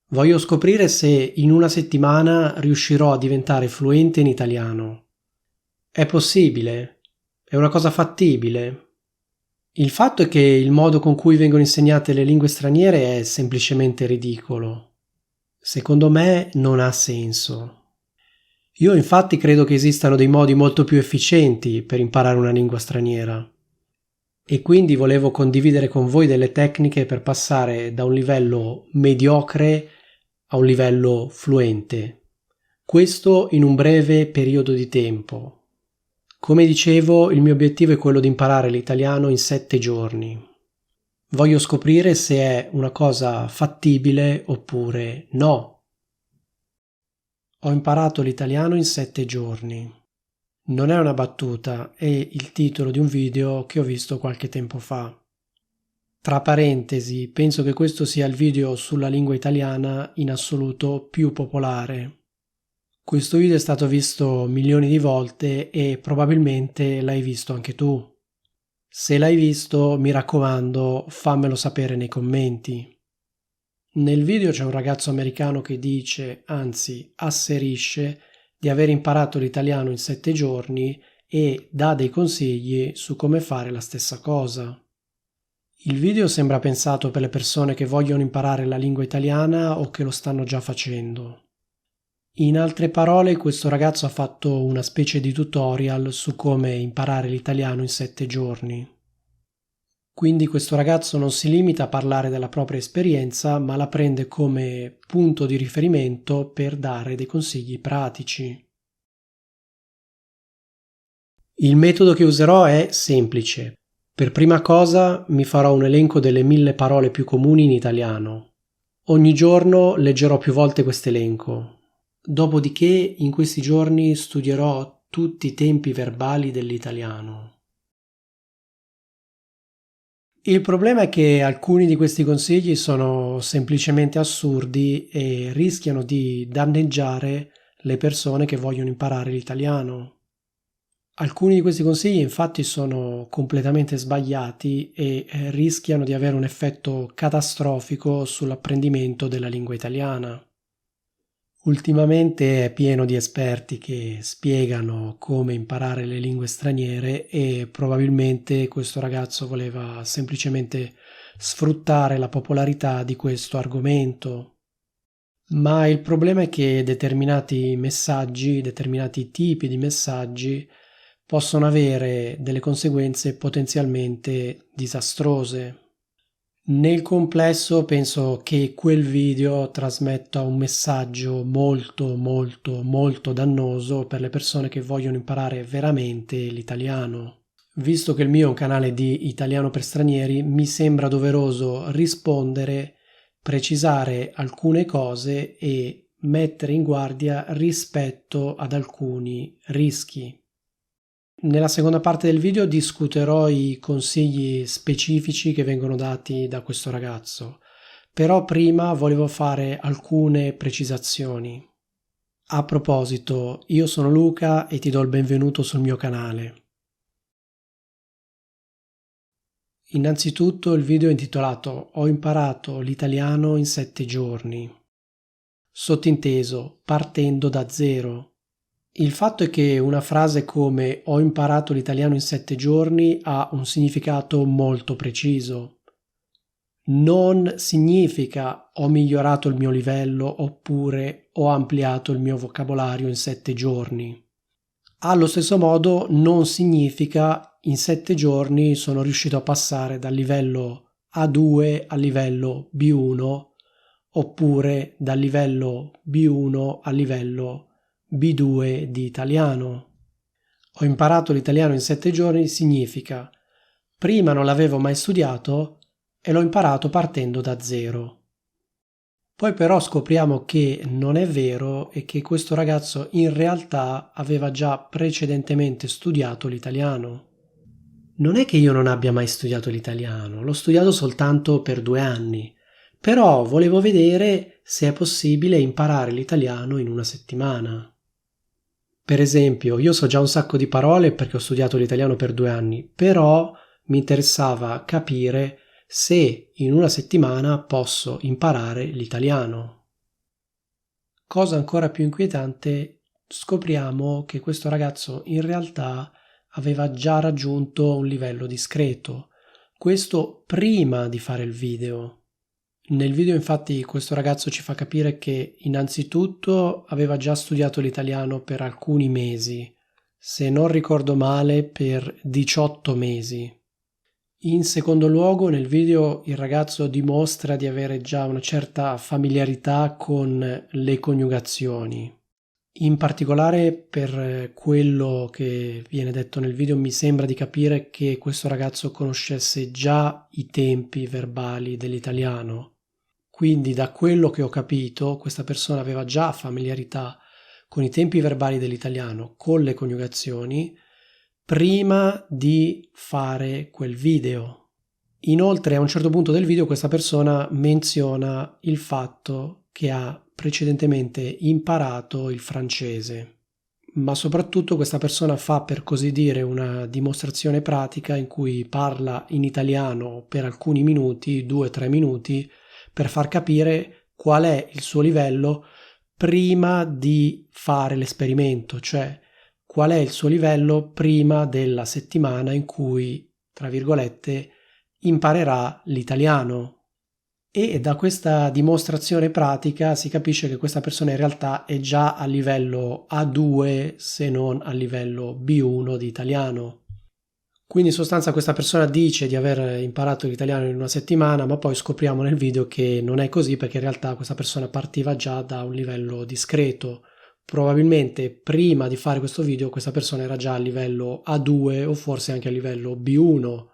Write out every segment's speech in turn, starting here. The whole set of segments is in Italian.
Voglio scoprire se in una settimana riuscirò a diventare fluente in italiano. È possibile? È una cosa fattibile? Il fatto è che il modo con cui vengono insegnate le lingue straniere è semplicemente ridicolo. Secondo me non ha senso. Io infatti credo che esistano dei modi molto più efficienti per imparare una lingua straniera. E quindi volevo condividere con voi delle tecniche per passare da un livello mediocre a un livello fluente. Questo in un breve periodo di tempo. Come dicevo, il mio obiettivo è quello di imparare l'italiano in 7 giorni. Voglio scoprire se è una cosa fattibile oppure no. Ho imparato l'italiano in 7 giorni. Non è una battuta, è il titolo di un video che ho visto qualche tempo fa. Tra parentesi, penso che questo sia il video sulla lingua italiana in assoluto più popolare. Questo video è stato visto milioni di volte e probabilmente l'hai visto anche tu. Se l'hai visto, mi raccomando, fammelo sapere nei commenti. Nel video c'è un ragazzo americano che dice, anzi asserisce, di aver imparato l'italiano in 7 giorni e dà dei consigli su come fare la stessa cosa. Il video sembra pensato per le persone che vogliono imparare la lingua italiana o che lo stanno già facendo. In altre parole, questo ragazzo ha fatto una specie di tutorial su come imparare l'italiano in 7 giorni. Quindi questo ragazzo non si limita a parlare della propria esperienza, ma la prende come punto di riferimento per dare dei consigli pratici. Il metodo che userò è semplice. Per prima cosa mi farò un elenco delle 1000 parole più comuni in italiano. Ogni giorno leggerò più volte questo elenco. Dopodiché in questi giorni studierò tutti i tempi verbali dell'italiano. Il problema è che alcuni di questi consigli sono semplicemente assurdi e rischiano di danneggiare le persone che vogliono imparare l'italiano. Alcuni di questi consigli infatti sono completamente sbagliati e rischiano di avere un effetto catastrofico sull'apprendimento della lingua italiana. Ultimamente è pieno di esperti che spiegano come imparare le lingue straniere e probabilmente questo ragazzo voleva semplicemente sfruttare la popolarità di questo argomento. Ma il problema è che determinati messaggi, determinati tipi di messaggi possono avere delle conseguenze potenzialmente disastrose. Nel complesso penso che quel video trasmetta un messaggio molto dannoso per le persone che vogliono imparare veramente l'italiano. Visto che il mio è un canale di italiano per stranieri, mi sembra doveroso rispondere, precisare alcune cose e mettere in guardia rispetto ad alcuni rischi. Nella seconda parte del video discuterò i consigli specifici che vengono dati da questo ragazzo, però prima volevo fare alcune precisazioni. A proposito, io sono Luca e ti do il benvenuto sul mio canale. Innanzitutto il video è intitolato Ho imparato l'italiano in 7 giorni. Sottinteso, partendo da zero. Il fatto è che una frase come ho imparato l'italiano in 7 giorni ha un significato molto preciso. Non significa ho migliorato il mio livello oppure ho ampliato il mio vocabolario in 7 giorni. Allo stesso modo non significa in 7 giorni sono riuscito a passare dal livello A2 al livello B1 oppure dal livello B1 al livello B2 di italiano. Ho imparato l'italiano in 7 giorni significa prima non l'avevo mai studiato e l'ho imparato partendo da zero. Poi però scopriamo che non è vero e che questo ragazzo in realtà aveva già precedentemente studiato l'italiano. Non è che io non abbia mai studiato l'italiano, l'ho studiato soltanto per 2 anni, però volevo vedere se è possibile imparare l'italiano in una settimana. Per esempio, io so già un sacco di parole perché ho studiato l'italiano per 2 anni, però mi interessava capire se in una settimana posso imparare l'italiano. cosa ancora più inquietante, scopriamo che questo ragazzo in realtà aveva già raggiunto un livello discreto. Questo prima di fare il video. Nel video infatti questo ragazzo ci fa capire che innanzitutto aveva già studiato l'italiano per alcuni mesi, se non ricordo male per 18 mesi. In secondo luogo nel video il ragazzo dimostra di avere già una certa familiarità con le coniugazioni. In particolare per quello che viene detto nel video mi sembra di capire che questo ragazzo conoscesse già i tempi verbali dell'italiano. Quindi da quello che ho capito questa persona aveva già familiarità con i tempi verbali dell'italiano, con le coniugazioni, prima di fare quel video. Inoltre a un certo punto del video questa persona menziona il fatto che ha precedentemente imparato il francese, ma soprattutto questa persona fa per così dire una dimostrazione pratica in cui parla in italiano per alcuni minuti, 2-3 minuti, per far capire qual è il suo livello prima di fare l'esperimento, cioè qual è il suo livello prima della settimana in cui, tra virgolette, imparerà l'italiano. E da questa dimostrazione pratica si capisce che questa persona in realtà è già a livello A2 se non a livello B1 di italiano. Quindi in sostanza questa persona dice di aver imparato l'italiano in una settimana, ma poi scopriamo nel video che non è così perché in realtà questa persona partiva già da un livello discreto. Probabilmente prima di fare questo video questa persona era già a livello A2 o forse anche a livello B1.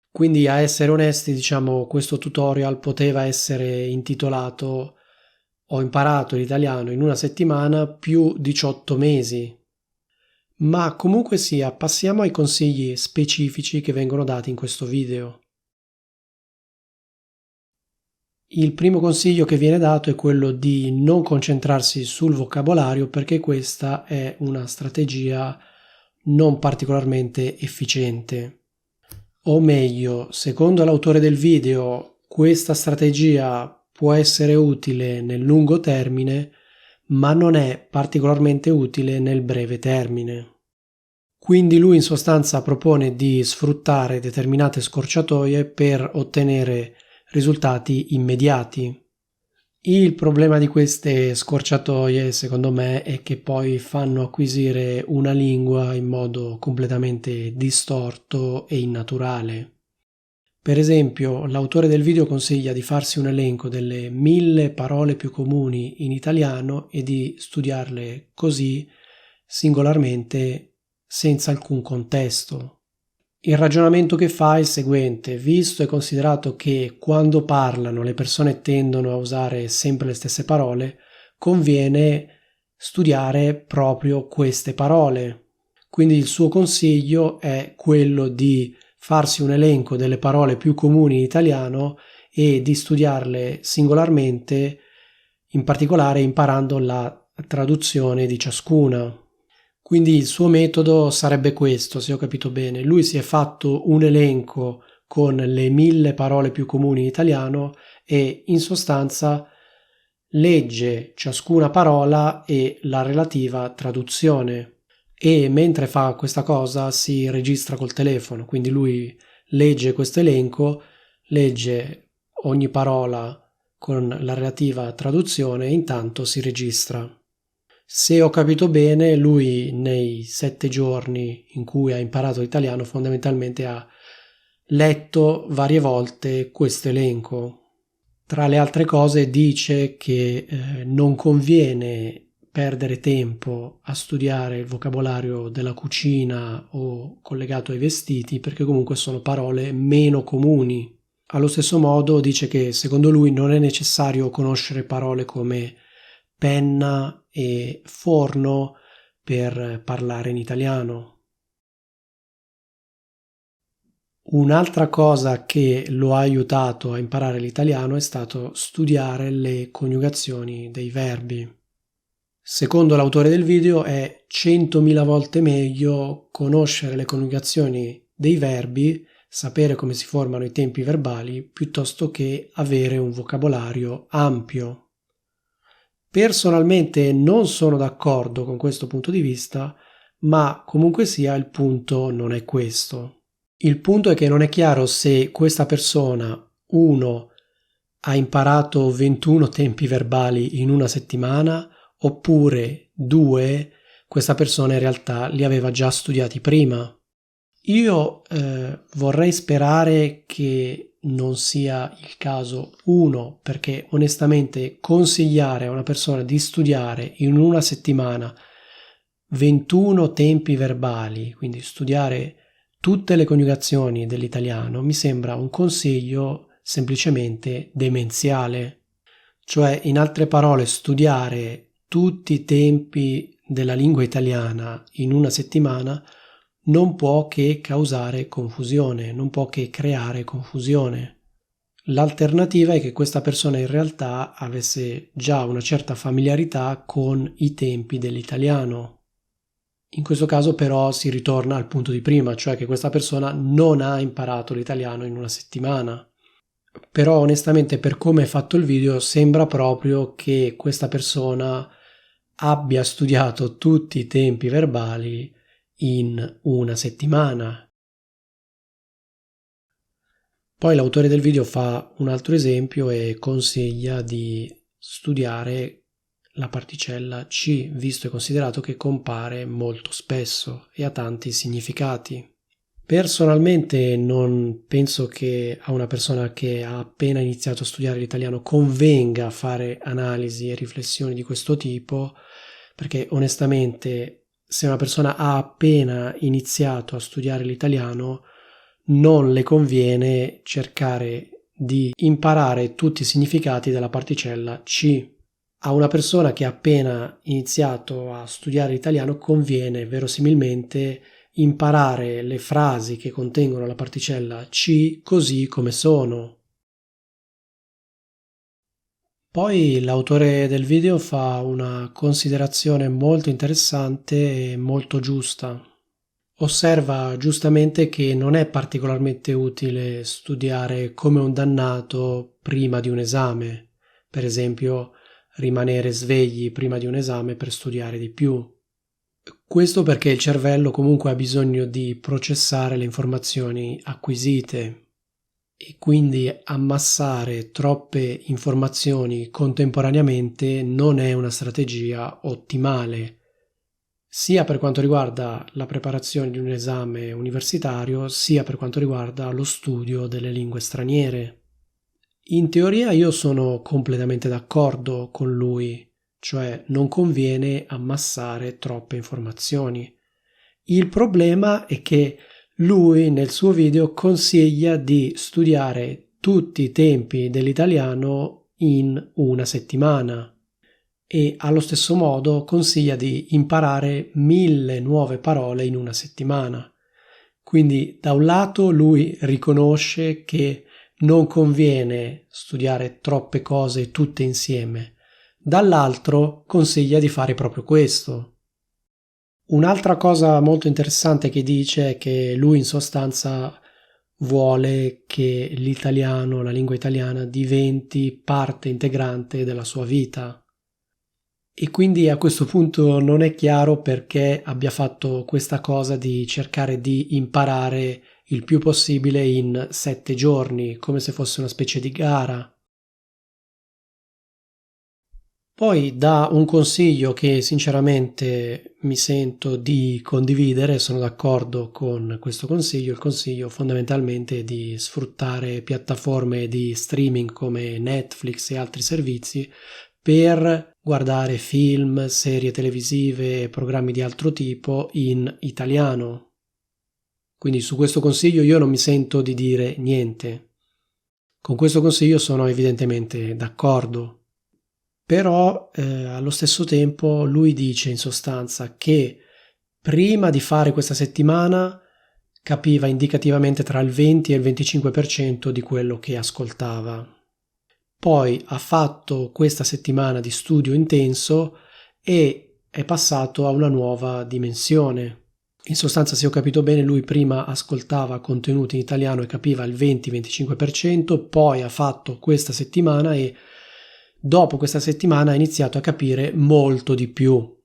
Quindi a essere onesti, diciamo, questo tutorial poteva essere intitolato "Ho imparato l'italiano in una settimana più 18 mesi". Ma comunque sia, passiamo ai consigli specifici che vengono dati in questo video. Il primo consiglio che viene dato è quello di non concentrarsi sul vocabolario perché questa è una strategia non particolarmente efficiente. O meglio, secondo l'autore del video, questa strategia può essere utile nel lungo termine, ma non è particolarmente utile nel breve termine. Quindi lui in sostanza propone di sfruttare determinate scorciatoie per ottenere risultati immediati. Il problema di queste scorciatoie, secondo me, è che poi fanno acquisire una lingua in modo completamente distorto e innaturale. Per esempio, l'autore del video consiglia di farsi un elenco delle 1000 parole più comuni in italiano e di studiarle così singolarmente senza alcun contesto. Il ragionamento che fa è il seguente: visto e considerato che quando parlano le persone tendono a usare sempre le stesse parole, conviene studiare proprio queste parole. Quindi il suo consiglio è quello di farsi un elenco delle parole più comuni in italiano e di studiarle singolarmente, in particolare imparando la traduzione di ciascuna. Quindi il suo metodo sarebbe questo, se ho capito bene. Lui si è fatto un elenco con le 1000 parole più comuni in italiano e in sostanza legge ciascuna parola e la relativa traduzione. E mentre fa questa cosa si registra col telefono, quindi lui legge questo elenco, legge ogni parola con la relativa traduzione e intanto si registra. Se ho capito bene, lui nei 7 giorni in cui ha imparato l'italiano fondamentalmente ha letto varie volte questo elenco. Tra le altre cose dice che non conviene perdere tempo a studiare il vocabolario della cucina o collegato ai vestiti perché comunque sono parole meno comuni. Allo stesso modo dice che secondo lui non è necessario conoscere parole come penna e forno per parlare in italiano. Un'altra cosa che lo ha aiutato a imparare l'italiano è stato studiare le coniugazioni dei verbi. Secondo l'autore del video è 100.000 volte meglio conoscere le coniugazioni dei verbi, sapere come si formano i tempi verbali, piuttosto che avere un vocabolario ampio. Personalmente non sono d'accordo con questo punto di vista, ma comunque sia il punto non è questo. Il punto è che non è chiaro se questa persona, 1, ha imparato 21 tempi verbali in una settimana, oppure 2, questa persona in realtà li aveva già studiati prima. Io vorrei sperare che non sia il caso, 1, perché onestamente consigliare a una persona di studiare in una settimana 21 tempi verbali, quindi studiare tutte le coniugazioni dell'italiano, mi sembra un consiglio semplicemente demenziale. Cioè, in altre parole, studiare tutti i tempi della lingua italiana in una settimana non può che causare confusione, non può che creare confusione. L'alternativa è che questa persona in realtà avesse già una certa familiarità con i tempi dell'italiano. In questo caso però si ritorna al punto di prima, cioè che questa persona non ha imparato l'italiano in una settimana. Però onestamente per come è fatto il video sembra proprio che questa persona abbia studiato tutti i tempi verbali in una settimana. Poi l'autore del video fa un altro esempio e consiglia di studiare la particella C, visto e considerato che compare molto spesso e ha tanti significati. Personalmente non penso che a una persona che ha appena iniziato a studiare l'italiano convenga fare analisi e riflessioni di questo tipo, perché onestamente se una persona ha appena iniziato a studiare l'italiano non le conviene cercare di imparare tutti i significati della particella C. A una persona che ha appena iniziato a studiare l'italiano conviene verosimilmente imparare le frasi che contengono la particella C così come sono. Poi l'autore del video fa una considerazione molto interessante e molto giusta. Osserva giustamente che non è particolarmente utile studiare come un dannato prima di un esame, per esempio rimanere svegli prima di un esame per studiare di più. Questo perché il cervello comunque ha bisogno di processare le informazioni acquisite e quindi ammassare troppe informazioni contemporaneamente non è una strategia ottimale, sia per quanto riguarda la preparazione di un esame universitario, sia per quanto riguarda lo studio delle lingue straniere. In teoria io sono completamente d'accordo con lui, cioè non conviene ammassare troppe informazioni. Il problema è che lui nel suo video consiglia di studiare tutti i tempi dell'italiano in una settimana e allo stesso modo consiglia di imparare 1000 nuove parole in una settimana. Quindi da un lato lui riconosce che non conviene studiare troppe cose tutte insieme, dall'altro consiglia di fare proprio questo. Un'altra cosa molto interessante che dice è che lui in sostanza vuole che l'italiano, la lingua italiana, diventi parte integrante della sua vita. E quindi a questo punto non è chiaro perché abbia fatto questa cosa di cercare di imparare il più possibile in 7 giorni, come se fosse una specie di gara. Poi dà un consiglio che sinceramente mi sento di condividere, sono d'accordo con questo consiglio. Il consiglio fondamentalmente è di sfruttare piattaforme di streaming come Netflix e altri servizi per guardare film, serie televisive e programmi di altro tipo in italiano. Quindi su questo consiglio io non mi sento di dire niente. Con questo consiglio sono evidentemente d'accordo. Però allo stesso tempo lui dice in sostanza che prima di fare questa settimana capiva indicativamente tra il 20 e il 25% di quello che ascoltava. Poi ha fatto questa settimana di studio intenso e è passato a una nuova dimensione. In sostanza, se ho capito bene, lui prima ascoltava contenuti in italiano e capiva il 20-25%, poi ha fatto questa settimana e Dopo questa settimana ha iniziato a capire molto di più.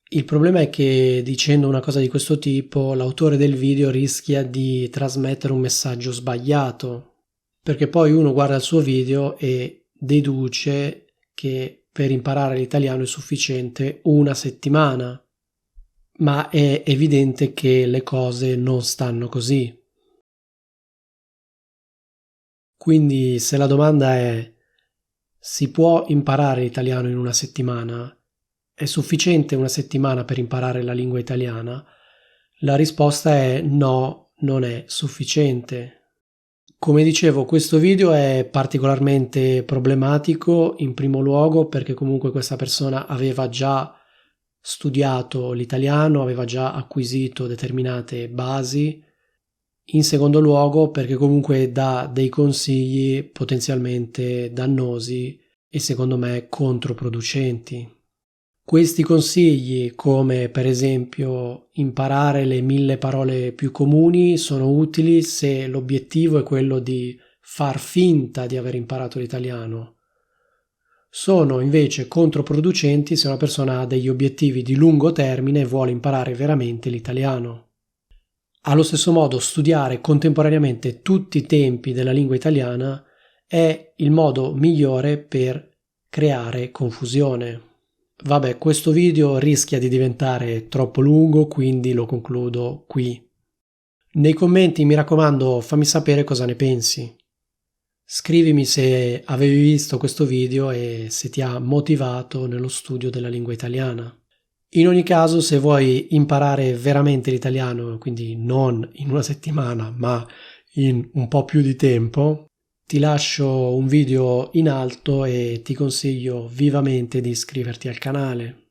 Il problema è che dicendo una cosa di questo tipo, l'autore del video rischia di trasmettere un messaggio sbagliato, perché poi uno guarda il suo video e deduce che per imparare l'italiano è sufficiente una settimana, ma è evidente che le cose non stanno così. Quindi se la domanda è: si può imparare l'italiano in una settimana? È sufficiente una settimana per imparare la lingua italiana? La risposta è no, non è sufficiente. Come dicevo, questo video è particolarmente problematico in primo luogo perché comunque questa persona aveva già studiato l'italiano, aveva già acquisito determinate basi. In secondo luogo perché comunque dà dei consigli potenzialmente dannosi e secondo me controproducenti. Questi consigli, come per esempio imparare le 1000 parole più comuni, sono utili se l'obiettivo è quello di far finta di aver imparato l'italiano. Sono invece controproducenti se una persona ha degli obiettivi di lungo termine e vuole imparare veramente l'italiano. Allo stesso modo, studiare contemporaneamente tutti i tempi della lingua italiana è il modo migliore per creare confusione. Vabbè, questo video rischia di diventare troppo lungo, quindi lo concludo qui. Nei commenti, mi raccomando, fammi sapere cosa ne pensi. Scrivimi se avevi visto questo video e se ti ha motivato nello studio della lingua italiana. In ogni caso, se vuoi imparare veramente l'italiano, quindi non in una settimana, ma in un po' più di tempo, ti lascio un video in alto e ti consiglio vivamente di iscriverti al canale.